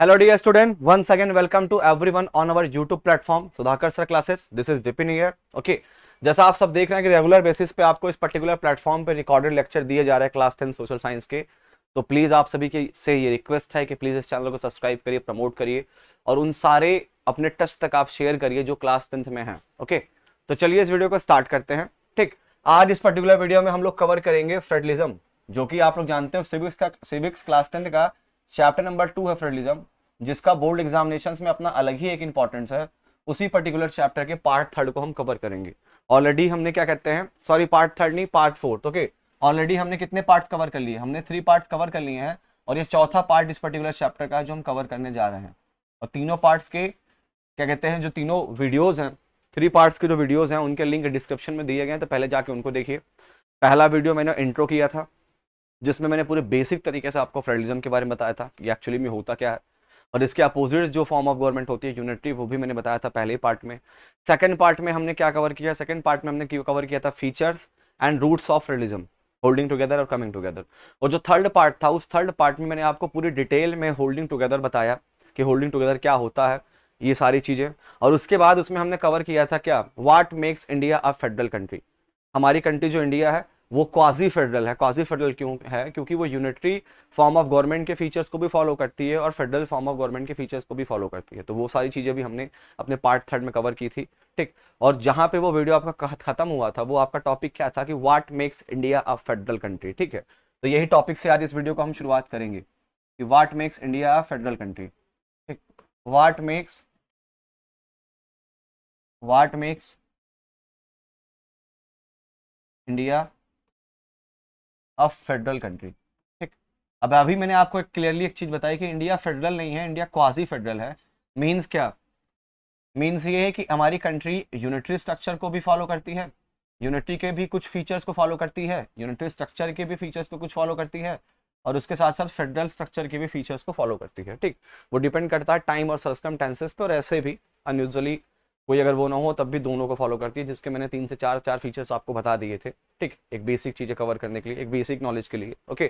Hello dear student, once again welcome to everyone on our YouTube platform Sudhakar sir classes. This is Vipin here. Okay, जैसा आप सब देख रहे हैं कि रेगुलर बेसिस पे आपको इस पर्टिकुलर प्लेटफॉर्म पे रिकॉर्डेड लेक्चर दिए जा रहे हैं क्लास 10 सोशल साइंस के. तो प्लीज आप सभी के से ये रिक्वेस्ट है कि प्लीज इस चैनल को सब्सक्राइब करिए, प्रमोट करिए और उन सारे अपने टच तक आप शेयर करिए जो क्लास 10 में हैं. ओके, तो चलिए इस वीडियो को स्टार्ट करते हैं. ठीक, आज इस पर्टिकुलर वीडियो में हम लोग कवर करेंगे फेडरलिज्म, जो कि आप लोग जानते हैं सिविक्स क्लास 10 का चैप्टर नंबर 2 है फेडरलिज्म, जिसका बोर्ड एग्जामिनेशंस में अपना अलग ही एक इंपॉर्टेंस है. उसी पर्टिकुलर चैप्टर के पार्ट 3 को हम कवर करेंगे. ऑलरेडी हमने क्या कहते हैं, सॉरी पार्ट 3 नहीं, पार्ट 4. ओके, ऑलरेडी हमने कितने पार्ट्स कवर कर लिए? हमने 3 पार्ट्स कवर कर लिए हैं और ये चौथा पार्ट इस पर्टिकुलर चैप्टर का है जो हम कवर करने जा रहे हैं. और तीनों पार्ट्स के क्या कहते हैं, जो तीनों वीडियोज हैं, 3 पार्ट्स के जो वीडियोज हैं उनके लिंक डिस्क्रिप्शन में दिए गए हैं, तो पहले जाके उनको देखिए. पहला वीडियो मैंने इंट्रो किया था जिसमें मैंने पूरे बेसिक तरीके से आपको फेडरलिज्म के बारे में बताया था कि एक्चुअली में होता क्या है, और इसके अपोजिट जो फॉर्म ऑफ गवर्नमेंट होती है यूनिटरी, वो भी मैंने बताया था पहले पार्ट में. सेकंड पार्ट में हमने क्या कवर किया? सेकंड पार्ट में हमने कवर किया था features and roots of federalism, holding together और कमिंग टुगेदर. और जो थर्ड पार्ट था, उस थर्ड पार्ट में मैंने आपको पूरी डिटेल में होल्डिंग टुगेदर बताया कि होल्डिंग टुगेदर क्या होता है, ये सारी चीजें. और उसके बाद उसमें हमने कवर किया था क्या, what makes India a federal country. हमारी कंट्री जो इंडिया है वो क्वाजी फेडरल है. क्वाजी फेडरल क्यों है? क्योंकि वो यूनिटरी फॉर्म ऑफ गवर्नमेंट के फीचर्स को भी फॉलो करती है और फेडरल फॉर्म ऑफ गवर्नमेंट के फीचर्स को भी फॉलो करती है. तो वो सारी चीजें भी हमने अपने पार्ट 3 में कवर की थी. ठीक, और जहां पे वो वीडियो आपका खत्म हुआ था, वो आपका टॉपिक क्या था कि what makes India a federal country. ठीक है, तो यही टॉपिक से आज इस वीडियो को हम शुरुआत करेंगे कि what makes India a federal country. ठीक, what makes India of federal country. ठीक, अब अभी मैंने आपको क्लियरली एक चीज बताई कि इंडिया फेडरल नहीं है, इंडिया क्वाजी फेडरल है. मींस क्या? मींस ये है कि हमारी कंट्री यूनिटरी स्ट्रक्चर को भी फॉलो करती है, यूनिटरी के भी कुछ फीचर्स को फॉलो करती है, यूनिटरी स्ट्रक्चर के भी फीचर्स को कुछ फॉलो करती है, और उसके साथ साथ फेडरल स्ट्रक्चर के भी फीचर्स को फॉलो करती है. ठीक, वो डिपेंड करता है टाइम और सर्कमस्टेंसेस पे, और ऐसे भी अनयूजुअली कोई अगर वो ना हो तब भी दोनों को फॉलो करती है, जिसके मैंने 3 से 4 फीचर्स आपको बता दिए थे. ठीक, एक बेसिक चीजें कवर करने के लिए, एक बेसिक नॉलेज के लिए. ओके,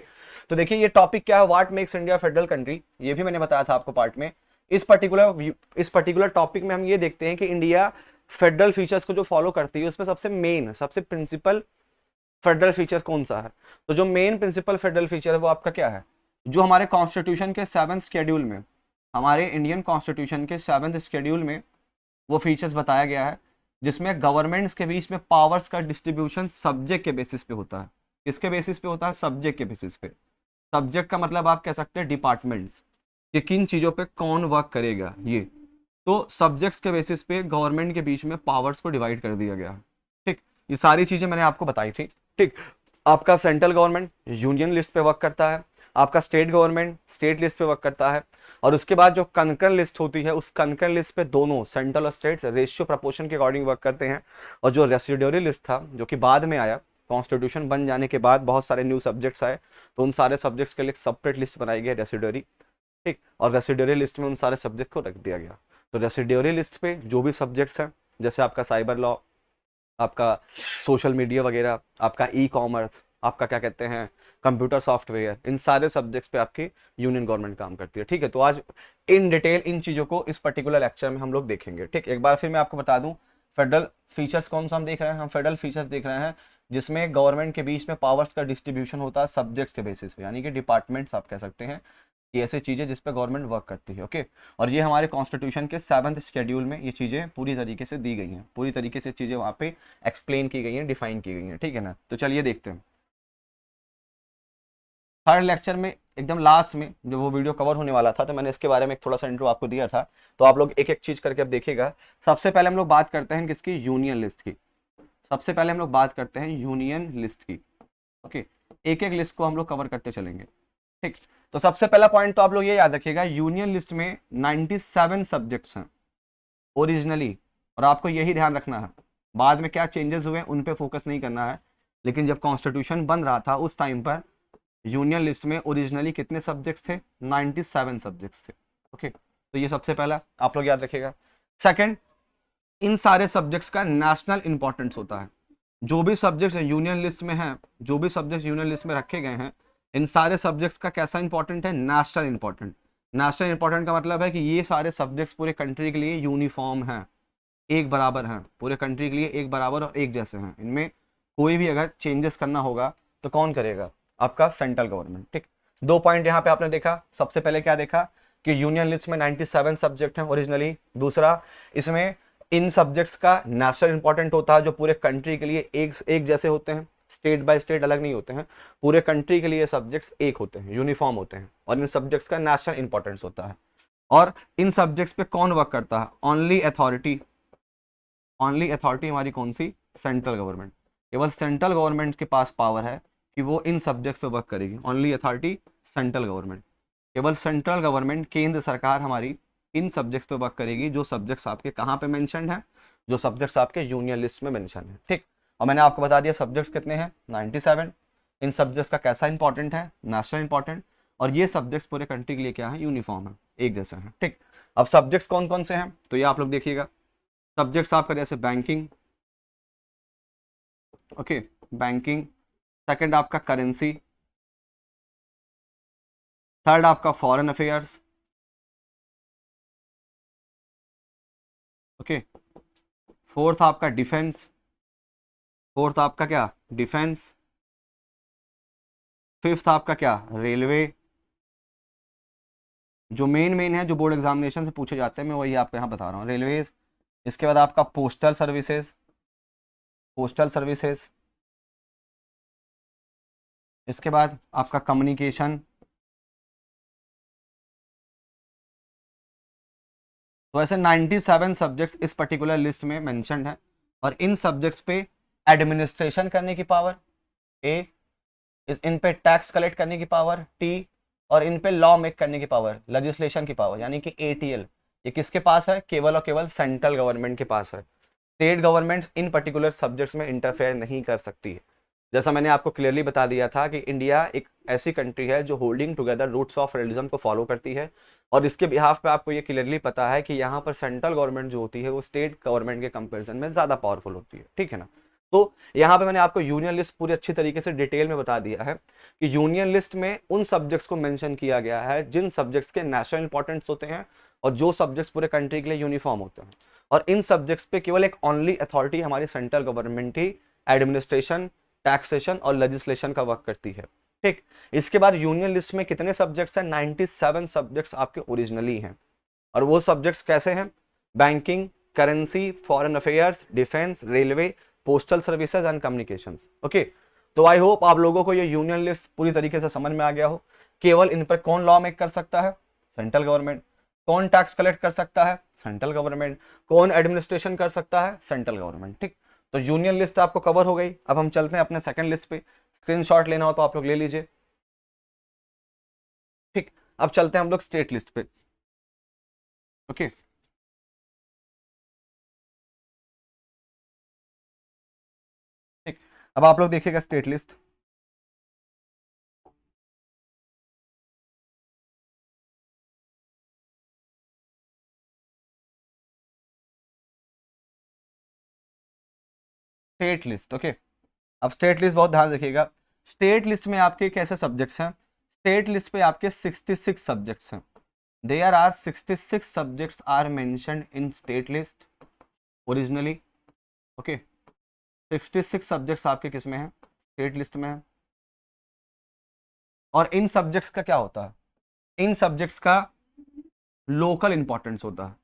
तो देखिए ये टॉपिक क्या है, what makes India federal country, ये भी मैंने बताया था आपको पार्ट में. इस पर्टिकुलर टॉपिक में हम ये देखते हैं कि इंडिया फेडरल फीचर्स को जो फॉलो करती है उसमें सबसे प्रिंसिपल फेडरल फीचर कौन सा है. तो जो मेन प्रिंसिपल फेडरल फीचर है वो आपका क्या है, जो हमारे कॉन्स्टिट्यूशन के 7th शेड्यूल में, हमारे इंडियन कॉन्स्टिट्यूशन के 7th शेड्यूल में वो फीचर्स बताया गया है, जिसमें गवर्नमेंट्स के बीच में पावर्स का डिस्ट्रीब्यूशन सब्जेक्ट के बेसिस पे होता है. किसके बेसिस पे होता है? सब्जेक्ट के बेसिस पे. सब्जेक्ट का मतलब आप कह सकते हैं डिपार्टमेंट्स, कि किन चीज़ों पे कौन वर्क करेगा. ये तो सब्जेक्ट्स के बेसिस पे गवर्नमेंट के बीच में पावर्स को डिवाइड कर दिया गया. ठीक, ये सारी चीज़ें मैंने आपको बताई थी. ठीक, आपका सेंट्रल गवर्नमेंट यूनियन लिस्ट पे वर्क करता है, आपका स्टेट गवर्नमेंट स्टेट लिस्ट पे वर्क करता है, और उसके बाद जो कंकरेंट लिस्ट होती है, उस कंकरेंट लिस्ट पे दोनों सेंट्रल और स्टेट्स रेशियो प्रपोर्शन के अकॉर्डिंग वर्क करते हैं. और जो रेसिड्यूरी लिस्ट था, जो कि बाद में आया, कॉन्स्टिट्यूशन बन जाने के बाद बहुत सारे न्यू सब्जेक्ट्स आए, तो उन सारे सब्जेक्ट्स के लिए सेपरेट लिस्ट बनाई गई, रेसिड्यूरी. ठीक, और रेसिड्यूरी लिस्ट में उन सारे सब्जेक्ट को रख दिया गया. तो रेसिड्यूरी लिस्ट पे जो भी सब्जेक्ट्स हैं, जैसे आपका साइबर लॉ, आपका सोशल मीडिया वगैरह, आपका ई कॉमर्स, आपका क्या कहते हैं कंप्यूटर सॉफ्टवेयर, इन सारे सब्जेक्ट्स पे आपकी यूनियन गवर्नमेंट काम करती है. ठीक है, तो आज इन डिटेल इन चीज़ों को इस पर्टिकुलर लेक्चर में हम लोग देखेंगे. ठीक, एक बार फिर मैं आपको बता दूं, फेडरल फीचर्स कौन सा हम देख रहे हैं? हम फेडरल फीचर्स देख रहे हैं जिसमें गवर्नमेंट के बीच में पावर्स का डिस्ट्रीब्यूशन होता है सब्जेक्ट्स के बेसिस पे, यानी कि डिपार्टमेंट्स आप कह सकते हैं, ये ऐसी चीज़ें जिस पे गवर्नमेंट वर्क करती है. ओके, और ये हमारे कॉन्स्टिट्यूशन के 7th शेड्यूल में ये चीज़ें पूरी तरीके से दी गई हैं, पूरी तरीके से चीज़ें वहाँ पे एक्सप्लेन की गई हैं, डिफाइन की गई हैं. ठीक है ना, तो चलिए देखते हैं. थर्ड लेक्चर में एकदम लास्ट में जब वो वीडियो कवर होने वाला था, तो मैंने इसके बारे में एक थोड़ा सा इंट्रो आपको दिया था, तो आप लोग एक एक चीज़ करके अब देखिएगा. सबसे पहले हम लोग बात करते हैं किसकी? यूनियन लिस्ट की. सबसे पहले हम लोग बात करते हैं यूनियन लिस्ट की. ओके, एक एक लिस्ट को हम लोग कवर करते चलेंगे. ठीक, तो सबसे पहला पॉइंट तो आप लोग ये याद रखिएगा, यूनियन लिस्ट में 97 सब्जेक्ट्स हैं ओरिजिनली, और आपको यही ध्यान रखना है, बाद में क्या चेंजेस हुए उन पे फोकस नहीं करना है, लेकिन जब कॉन्स्टिट्यूशन बन रहा था उस टाइम पर यूनियन लिस्ट में ओरिजिनली कितने सब्जेक्ट्स थे? 97 सब्जेक्ट्स थे. ओके, तो ये सबसे पहला आप लोग याद रखिएगा. सेकंड, इन सारे सब्जेक्ट्स का नेशनल इंपॉर्टेंस होता है. जो भी सब्जेक्ट्स यूनियन लिस्ट में हैं, जो भी सब्जेक्ट यूनियन लिस्ट में रखे गए हैं, इन सारे सब्जेक्ट्स का कैसा इंपॉर्टेंट है? National important. नेशनल इंपॉर्टेंट का मतलब है कि ये सारे सब्जेक्ट्स पूरे कंट्री के लिए यूनिफॉर्म हैं, एक बराबर हैं, पूरे कंट्री के लिए एक बराबर और एक जैसे हैं। इनमें कोई भी अगर चेंजेस करना होगा तो कौन करेगा? आपका सेंट्रल गवर्नमेंट। ठीक, 2 पॉइंट यहाँ पे आपने देखा। सबसे पहले क्या देखा कि यूनियन लिस्ट में 97 सब्जेक्ट हैं ओरिजिनली। दूसरा, इसमें इन सब्जेक्ट्स का नेशनल इंपॉर्टेंट होता है जो पूरे कंट्री के लिए एक जैसे होते हैं, स्टेट बाय स्टेट अलग नहीं होते हैं, पूरे कंट्री के लिए सब्जेक्ट्स एक होते हैं, यूनिफॉर्म होते हैं, और इन सब्जेक्ट्स का नेशनल इंपॉर्टेंस होता है। और इन सब्जेक्ट्स पे कौन वर्क करता है? ओनली अथॉरिटी हमारी कौन सी? Central government. केवल सेंट्रल गवर्नमेंट के पास पावर है कि वो इन सब्जेक्ट्स पे वर्क करेगी। Only authority central government. केवल सेंट्रल गवर्नमेंट, केंद्र सरकार हमारी इन सब्जेक्ट्स पे वर्क करेगी जो सब्जेक्ट्स आपके कहाँ पे मेंशन है? जो सब्जेक्ट्स आपके यूनियन लिस्ट में मेंशन है। ठीक, और मैंने आपको बता दिया सब्जेक्ट्स कितने हैं, 97। इन सब्जेक्ट्स का कैसा इंपॉर्टेंट है? National important. और ये सब्जेक्ट्स पूरे कंट्री के लिए क्या है? यूनिफॉर्म है, एक जैसे हैं। ठीक, अब सब्जेक्ट्स कौन कौन से हैं तो ये आप लोग देखिएगा। सब्जेक्ट्स आपका जैसे बैंकिंग, ओके, बैंकिंग। सेकंड आपका करेंसी। थर्ड आपका फॉरेन अफेयर्स, ओके। फोर्थ आपका डिफेंस। फोर्थ आपका क्या? डिफेंस। फिफ्थ आपका क्या? रेलवे। जो मेन है, जो बोर्ड एग्जामिनेशन से पूछे जाते हैं, मैं वही आपको यहाँ बता रहा हूँ, रेलवेज। इसके बाद आपका पोस्टल सर्विसेज, पोस्टल सर्विसेज। इसके बाद आपका कम्युनिकेशन। तो ऐसे 97 सब्जेक्ट्स इस पर्टिकुलर लिस्ट में मेंशन्ड है। और इन सब्जेक्ट्स पे एडमिनिस्ट्रेशन करने की पावर ए, इन पे टैक्स कलेक्ट करने की पावर टी, और इन पे लॉ मेक करने की पावर, लेजिस्लेशन की पावर, यानी कि एटीएल, ये किसके पास है? केवल और केवल सेंट्रल गवर्नमेंट के पास है। State government in particular subjects में इंटरफेयर नहीं कर सकती है। जैसा मैंने आपको क्लियरली बता दिया था कि इंडिया एक ऐसी कंट्री है जो holding together roots of religion को फॉलो करती है, और इसके बिहाफ पे आपको ये क्लियरली पता है कि यहाँ पर सेंट्रल गवर्नमेंट जो होती है वो स्टेट गवर्नमेंट के कंपेरिजन में ज़्यादा पावरफुल होती है। ठीक है ना? तो यहाँ पे मैंने आपको यूनियन लिस्ट पूरी अच्छी तरीके से डिटेल में बता दिया है कि यूनियन लिस्ट में उन सब्जेक्ट्स को मेंशन किया गया है जिन सब्जेक्ट्स के नेशनल इंपॉर्टेंस होते हैं और जो सब्जेक्ट्स पूरे कंट्री के लिए यूनिफॉर्म होते हैं। और इन सब्जेक्ट्स पे केवल एक ओनली अथॉरिटी हमारी सेंट्रल गवर्नमेंट ही एडमिनिस्ट्रेशन, टैक्सेशन और लेजिस्लेशन का वर्क करती है। ठीक, इसके बाद यूनियन लिस्ट में कितने सब्जेक्ट्स हैं? 97 सब्जेक्ट्स आपके ओरिजिनली हैं। और वो सब्जेक्ट्स कैसे हैं? Banking, currency, foreign affairs, defence, railway, postal services and communications. Okay, तो आई होप आप लोगों को ये यूनियन लिस्ट पूरी तरीके से समझ में आ गया हो। केवल इन पर कौन लॉ मेक कर सकता है? Central government. कौन टैक्स कलेक्ट कर सकता है? Central government. कौन एडमिनिस्ट्रेशन कर सकता है? Central government. ठीक, तो यूनियन लिस्ट आपको कवर हो गई। अब हम चलते हैं अपने सेकंड लिस्ट पे। स्क्रीनशॉट लेना हो तो आप लोग ले लीजिए। ठीक, अब चलते हैं हम लोग स्टेट लिस्ट पे। ओके, ठीक, अब आप लोग देखिएगा state list. State list, okay. अब स्टेट लिस्ट बहुत ध्यान रखिएगा। स्टेट लिस्ट में आपके कैसे सब्जेक्ट्स हैं? स्टेट लिस्ट पे आपके 66 सब्जेक्ट्स हैं। There are 66 subjects are mentioned in state list originally. Okay, 66 subjects आपके किस में हैं? स्टेट लिस्ट में है। और इन सब्जेक्ट्स का क्या होता है? इन सब्जेक्ट्स का लोकल इंपॉर्टेंस होता है।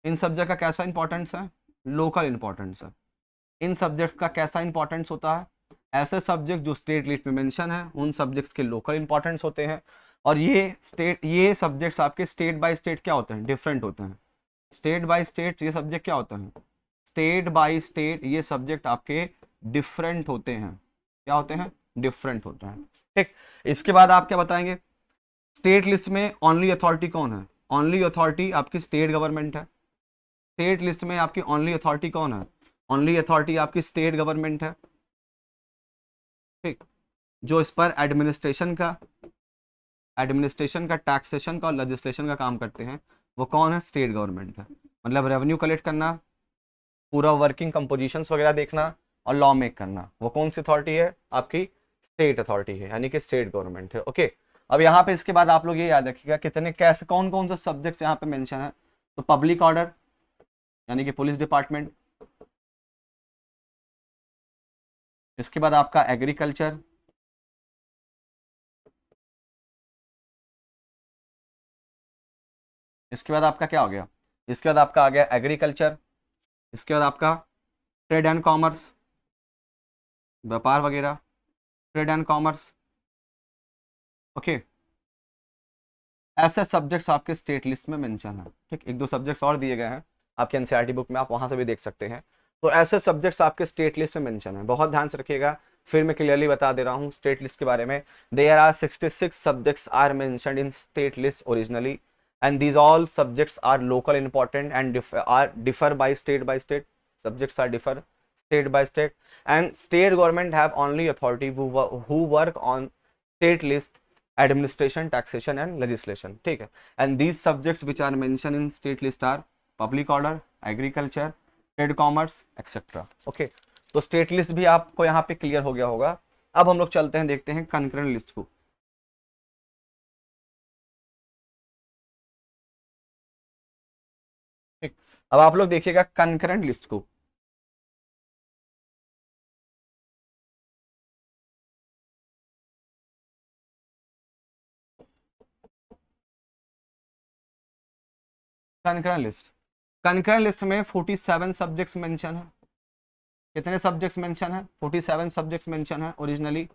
इन सब्जेक्ट का कैसा इंपॉर्टेंस है? लोकल इंपॉर्टेंस है। इन सब्जेक्ट्स का कैसा इंपॉर्टेंस होता है? ऐसे सब्जेक्ट जो स्टेट लिस्ट में मेंशन है उन सब्जेक्ट्स के लोकल इंपॉर्टेंस होते हैं। और ये सब्जेक्ट्स आपके स्टेट बाय स्टेट क्या होते हैं? डिफरेंट होते हैं। स्टेट बाय स्टेट ये सब्जेक्ट क्या होते हैं? स्टेट बाय स्टेट ये सब्जेक्ट आपके डिफरेंट होते हैं। क्या होते हैं? डिफरेंट होते हैं। ठीक, इसके बाद आप क्या बताएंगे? स्टेट लिस्ट में ओनली अथॉरिटी कौन है? ओनली अथॉरिटी आपकी स्टेट गवर्नमेंट है। स्टेट लिस्ट में आपकी ओनली अथॉरिटी कौन है? ओनली अथॉरिटी आपकी स्टेट गवर्नमेंट है। ठीक, जो इस पर एडमिनिस्ट्रेशन का, टैक्सेशन का और लेजिस्लेशन का काम करते हैं वो कौन है? स्टेट गवर्नमेंट है। मतलब रेवेन्यू कलेक्ट करना, पूरा वर्किंग कंपोजिशंस वगैरह देखना और लॉ मेक करना, वो कौन सी अथॉरिटी है? आपकी स्टेट अथॉरिटी है, यानी कि स्टेट गवर्नमेंट है। ओके, अब यहाँ पे इसके बाद आप लोग ये याद रखिएगा कितने कैसे कौन कौन से सब्जेक्ट्स यहाँ पे मेंशन है। तो पब्लिक ऑर्डर यानी कि पुलिस डिपार्टमेंट, इसके बाद आपका एग्रीकल्चर, इसके बाद आपका क्या हो गया, इसके बाद आपका आ गया एग्रीकल्चर, इसके बाद आपका ट्रेड एंड कॉमर्स, व्यापार वगैरह, ट्रेड एंड कॉमर्स। ओके, ऐसे सब्जेक्ट्स आपके स्टेट लिस्ट में मेंशन है। ठीक, एक दो सब्जेक्ट्स और दिए गए हैं आपके एनसीईआरटी बुक में, आप वहां से भी देख सकते हैं। तो ऐसे सब्जेक्ट्स आपके स्टेट लिस्ट में मेंशन है, बहुत ध्यान से रखिएगा। फिर मैं क्लियरली बता दे रहा हूँ स्टेट लिस्ट के बारे में। There are 66 subjects are mentioned in state list originally and these all subjects are local important and differ by state subjects are differ state by state, and state government have only authority who work on state list administration, taxation and legislation. ठीक है, and these subjects which are mentioned in state list are public order, agriculture, trade, commerce etc. okay, तो state list भी आपको यहाँ पे clear हो गया होगा। अब हम लोग चलते हैं, देखते हैं कंकरेंट लिस्ट को। ठीक, अब आप लोग देखिएगा कंकरेंट लिस्ट को। कंकरेंट लिस्ट में 47 सब्जेक्ट्स मेंशन है। कितने सब्जेक्ट्स मेंशन है? 47 सब्जेक्ट्स मेंशन है ओरिजिनली।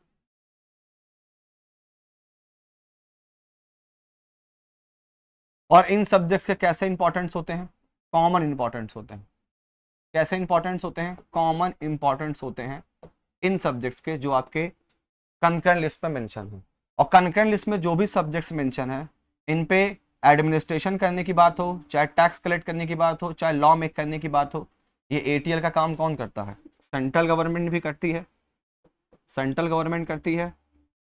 और इन सब्जेक्ट्स के कैसे इंपॉर्टेंस होते हैं? कॉमन इंपॉर्टेंस होते हैं। कैसे इंपॉर्टेंस होते हैं? कॉमन इंपॉर्टेंस होते हैं इन सब्जेक्ट्स के जो आपके कंकरेंट लिस्ट पे मेंशन है। और कंकरेंट लिस्ट में जो भी सब्जेक्ट्स मेंशन है, इन पे एडमिनिस्ट्रेशन करने की बात हो, चाहे टैक्स कलेक्ट करने की बात हो, चाहे लॉ मेक करने की बात हो, ये एटीएल का काम कौन करता है? सेंट्रल गवर्नमेंट भी करती है, सेंट्रल गवर्नमेंट करती है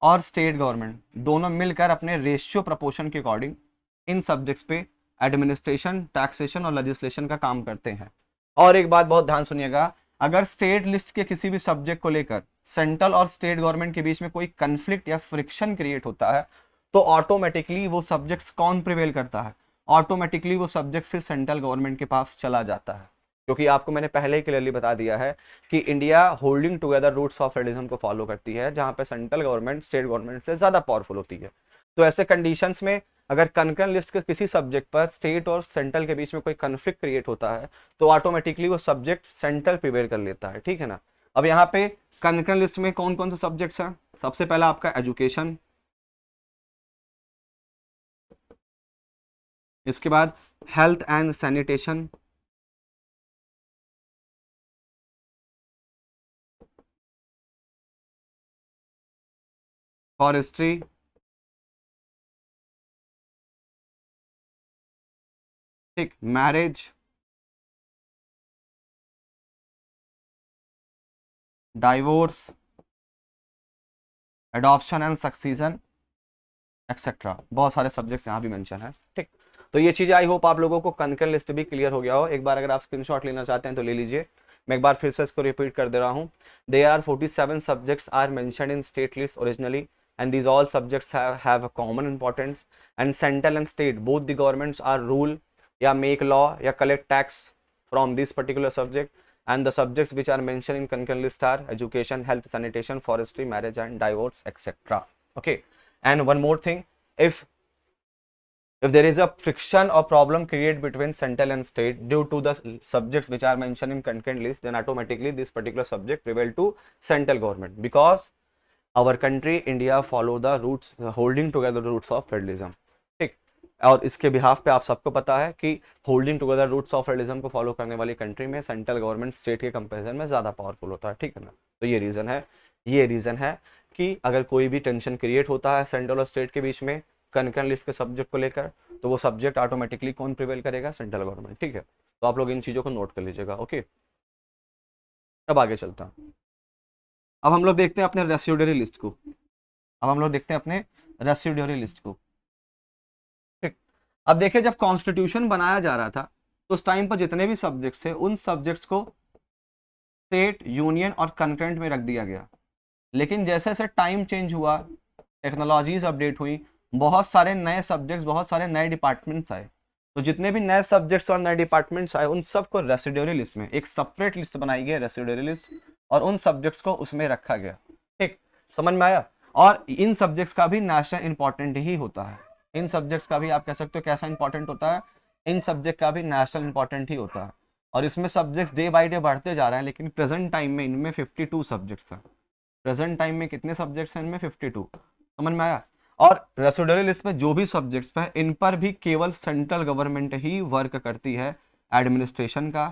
और स्टेट गवर्नमेंट, दोनों मिलकर अपने रेशियो प्रपोर्शन के अकॉर्डिंग इन सब्जेक्ट्स पे एडमिनिस्ट्रेशन, टैक्सेशन और लेजिस्लेशन का काम करते हैं। और एक बात बहुत ध्यान सुनिएगा, अगर स्टेट लिस्ट के किसी भी सब्जेक्ट को लेकर सेंट्रल और स्टेट गवर्नमेंट के बीच में कोई कंफ्लिक्ट या फ्रिक्शन क्रिएट होता है, तो ऑटोमेटिकली वो सब्जेक्ट्स कौन प्रिवेल करता है? ऑटोमेटिकली वो सब्जेक्ट फिर सेंट्रल गवर्नमेंट के पास चला जाता है। क्योंकि आपको मैंने पहले ही क्लियरली बता दिया है कि India holding together roots of federalism को फॉलो करती है, जहां पे सेंट्रल गवर्नमेंट स्टेट गवर्नमेंट से ज्यादा पावरफुल होती है। तो ऐसे कंडीशंस में अगर कंकरेंट लिस्ट के किसी सब्जेक्ट पर स्टेट और सेंट्रल के बीच में कोई कन्फ्लिक्ट क्रिएट होता है, तो ऑटोमेटिकली वो सब्जेक्ट सेंट्रल प्रिवेल कर लेता है। ठीक है ना। अब यहाँ पे कंकरेंट लिस्ट में कौन कौन से सब्जेक्ट्स हैं? सबसे पहला आपका एजुकेशन, इसके बाद हेल्थ एंड सैनिटेशन, फॉरेस्ट्री, ठीक, marriage, divorce, adoption and succession etcetera. बहुत सारे सब्जेक्ट्स यहाँ भी मेंशन है। ठीक, तो ये चीज़ आई होप आप लोगों को कंकरेंट लिस्ट भी क्लियर हो गया हो। एक बार अगर आप स्क्रीनशॉट लेना चाहते हैं तो ले लीजिए। मैं एक बार फिर से इसको रिपीट कर दे रहा हूँ। There are 47 subjects are mentioned in state list originally and these all subjects have a common importance, and central and state both the governments are rule या make law या collect tax from this particular subject, and the subjects which are mentioned in concurrent list are education, health, sanitation, forestry, marriage and divorce etc. okay, and one more thing, if there is a friction or problem created between central and state due to the subjects which are mentioned in concurrent list, then automatically this particular subject prevail to central government, because our country India follow the roots holding together the roots of federalism। ठीक, और इसके behalf पे आप सबको पता है कि holding together roots of federalism को फॉलो करने वाली कंट्री में सेंट्रल गवर्नमेंट स्टेट के कंपैरिजन में ज़्यादा पावरफुल होता है। ठीक है ना। तो ये रीज़न है कि अगर कोई भी टेंशन क्रिएट होता है सेंट्रल और स्टेट के बीच में कंकरेंट लिस्ट के सब्जेक्ट को लेकर, तो वो सब्जेक्ट ऑटोमेटिकली कौन प्रिवेल करेगा? Central government. ठीक है, तो आप लोग इन चीज़ों को नोट कर लीजिएगा। ओके, अब आगे चलता हूँ। अब हम लोग देखते हैं अपने रेसिड्यूरी लिस्ट को। ठीक, अब देखिए जब कॉन्स्टिट्यूशन बनाया जा रहा था तो उस टाइम पर जितने भी सब्जेक्ट्स थे उन सब्जेक्ट्स को स्टेट, यूनियन और कंकरेंट में रख दिया गया। लेकिन जैसे जैसे टाइम चेंज हुआ, टेक्नोलॉजीज अपडेट हुई, बहुत सारे नए सब्जेक्ट्स, बहुत सारे नए डिपार्टमेंट्स आए। तो जितने भी नए सब्जेक्ट्स और नए डिपार्टमेंट्स आए उन सबको रेसिड्यूरी लिस्ट में, एक सेपरेट लिस्ट बनाई गई रेसिड्यूरी लिस्ट, और उन सब्जेक्ट्स को उसमें रखा गया। ठीक, समझ में आया। और इन सब्जेक्ट्स का भी नेशनल इंपॉर्टेंट ही होता है। इन सब्जेक्ट्स का भी आप कह सकते हो कैसा इंपॉर्टेंट होता है, इन सब्जेक्ट का भी नेशनल इंपॉर्टेंट ही होता है। और इसमें सब्जेक्ट्स डे बाई डे बढ़ते जा रहे हैं, लेकिन प्रेजेंट टाइम में इनमें 52 सब्जेक्ट्स हैं। प्रेजेंट टाइम में कितने सब्जेक्ट्स हैं इनमें? 52। समझ में आया। और रेसिडुअरी लिस्ट में जो भी सब्जेक्ट्स हैं इन पर भी केवल सेंट्रल गवर्नमेंट ही वर्क करती है, एडमिनिस्ट्रेशन का,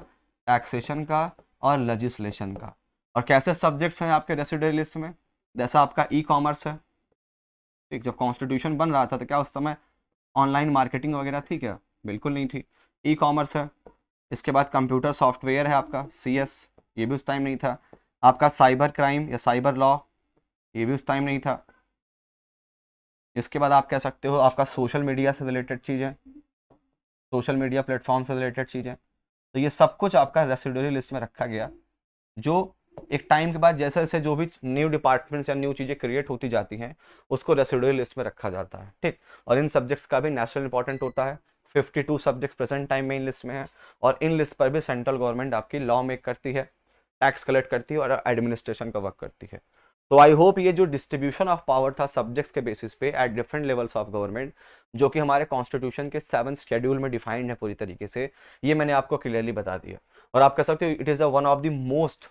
टैक्सेशन का और लेजिस्लेशन का। और कैसे सब्जेक्ट्स हैं आपके रेसिडुअरी लिस्ट में? जैसा आपका ई कॉमर्स है। ठीक, जब कॉन्स्टिट्यूशन बन रहा था तो क्या उस समय ऑनलाइन मार्केटिंग वगैरह थी क्या? बिल्कुल नहीं थी। ई कॉमर्स है। इसके बाद कंप्यूटर सॉफ्टवेयर है आपका CS, ये भी उस टाइम नहीं था। आपका साइबर क्राइम या साइबर लॉ, ये भी उस टाइम नहीं था। इसके बाद आप कह सकते हो आपका सोशल मीडिया से रिलेटेड चीज़ें, सोशल मीडिया प्लेटफॉर्म से रिलेटेड चीज़ें। तो ये सब कुछ आपका रेसिडुअरी लिस्ट में रखा गया, जो एक टाइम के बाद जैसे जैसे जो भी न्यू डिपार्टमेंट्स या न्यू चीज़ें क्रिएट होती जाती हैं उसको रेसिडुअरी लिस्ट में रखा जाता है। ठीक, और इन सब्जेक्ट्स का भी नेशनल इंपॉर्टेंट होता है। 52 सब्जेक्ट्स प्रेजेंट टाइम में इन लिस्ट में है, और इन लिस्ट पर भी सेंट्रल गवर्नमेंट आपकी लॉ मेक करती है, टैक्स कलेक्ट करती है और एडमिनिस्ट्रेशन का वर्क करती है। तो आई होप ये जो डिस्ट्रीब्यूशन ऑफ पावर था सब्जेक्ट्स के बेसिस पे at different levels of government, जो कि हमारे कॉन्स्टिट्यूशन के 7th शेड्यूल में डिफाइंड है पूरी तरीके से, ये मैंने आपको क्लियरली बता दिया। और आप कह सकते हो it is the one of the most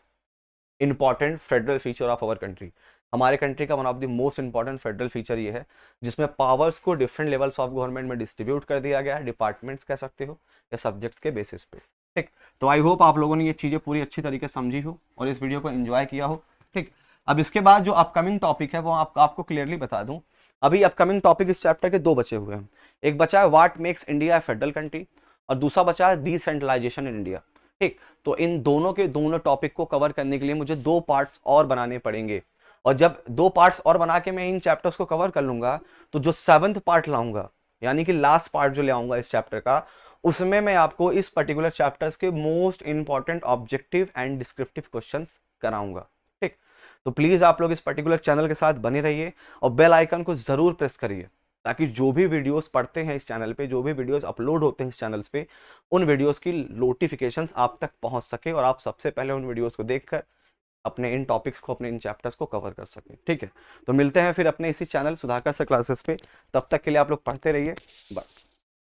important federal feature of our country. हमारे कंट्री का one of the most important federal feature ये है जिसमें पावर्स को डिफरेंट लेवल्स ऑफ गवर्नमेंट में डिस्ट्रीब्यूट कर दिया गया है, डिपार्टमेंट्स कह सकते हो या सब्जेक्ट्स के बेसिस पे। ठीक, तो आई होप आप लोगों ने ये चीज़ें पूरी अच्छी तरीके से समझी हो और इस वीडियो को एंजॉय किया हो। ठीक, अब इसके बाद जो अपकमिंग टॉपिक है वो आपको क्लियरली बता दूं। अभी अपकमिंग टॉपिक इस चैप्टर के 2 बचे हुए हैं। एक बचा है what makes India A federal country, और दूसरा बचा है डिसेंट्रलाइजेशन इन इंडिया। ठीक, तो इन दोनों के दोनों टॉपिक को कवर करने के लिए मुझे 2 पार्ट्स और बनाने पड़ेंगे, और जब 2 पार्ट्स और बना के मैं इन चैप्टर्स को कवर कर लूंगा तो जो 7th पार्ट लाऊंगा, यानी कि लास्ट पार्ट जो ले आऊंगा इस चैप्टर का, उसमें मैं आपको इस पर्टिकुलर चैप्टर्स के most important objective and descriptive questions कराऊंगा। ठीक, तो प्लीज आप लोग इस पर्टिकुलर चैनल के साथ बने रहिए और बेल आइकन को जरूर प्रेस करिए, ताकि जो भी वीडियोस पढ़ते हैं इस चैनल पे, जो भी वीडियोस अपलोड होते हैं इस चैनल्स पे, उन वीडियोस की नोटिफिकेशंस आप तक पहुंच सके और आप सबसे पहले उन वीडियोस को देखकर अपने इन टॉपिक्स को, अपने इन चैप्टर्स को कवर कर सके। ठीक है, तो मिलते हैं फिर अपने इसी चैनल सुधाकर सर क्लासेस पे। तब तक के लिए आप लोग पढ़ते रहिए। बाय।